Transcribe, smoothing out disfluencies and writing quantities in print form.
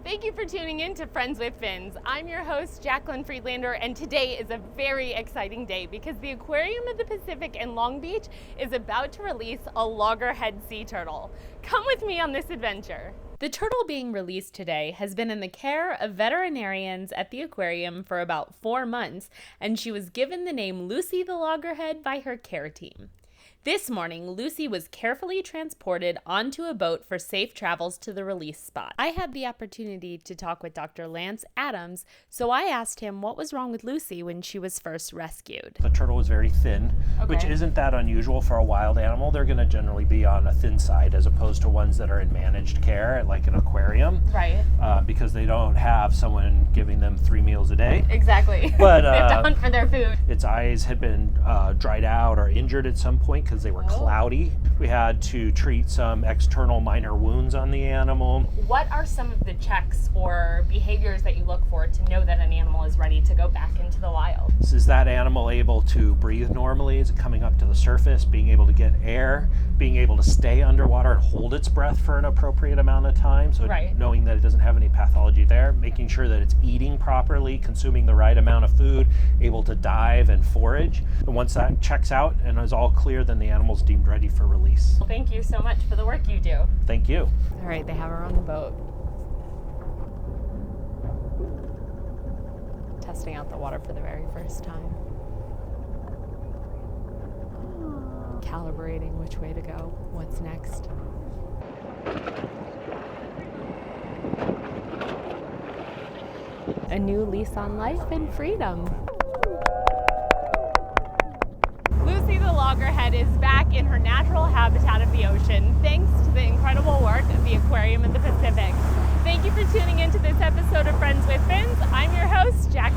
Thank you for tuning in to Friends with Fins. I'm your host, Jaclyn Friedlander, and today is a very exciting day because the Aquarium of the Pacific in Long Beach is about to release a loggerhead sea turtle. Come with me on this adventure. The turtle being released today has been in the care of veterinarians at the aquarium for about 4 months, and she was given the name Lucy the Loggerhead by her care team. This morning, Lucy was carefully transported onto a boat for safe travels to the release spot. I had the opportunity to talk with Dr. Lance Adams, so I asked him what was wrong with Lucy when she was first rescued. The turtle was very thin, which isn't that unusual for a wild animal. They're going to generally be on a thin side as opposed to ones that are in managed care, like an aquarium. Right. Because they don't have someone giving them 3 meals a day. Exactly. But they have to hunt for their food. Its eyes had been dried out or injured at some point because they were cloudy. We had to treat some external minor wounds on the animal. What are some of the checks or behaviors that you look for to know that an animal is ready to go back into the wild? Is that animal able to breathe normally? Is it coming up to the surface, being able to get air, being able to stay underwater and hold its breath for an appropriate amount of time? So knowing that it doesn't have any pathology there, making sure that it's eating properly, consuming the right amount of food, able to dive and forage. And once that checks out and is all clear, then the animal's deemed ready for release. Well, thank you so much for the work you do. Thank you. All right, they have her on the boat. Testing out the water for the very first time. Calibrating which way to go, what's next. A new lease on life and freedom. Lucy the Loggerhead is back in her natural habitat of the ocean, thanks to the incredible work of the Aquarium of the Pacific. Thank you for tuning into this episode of Friends with Fins. I'm your host, Jaclyn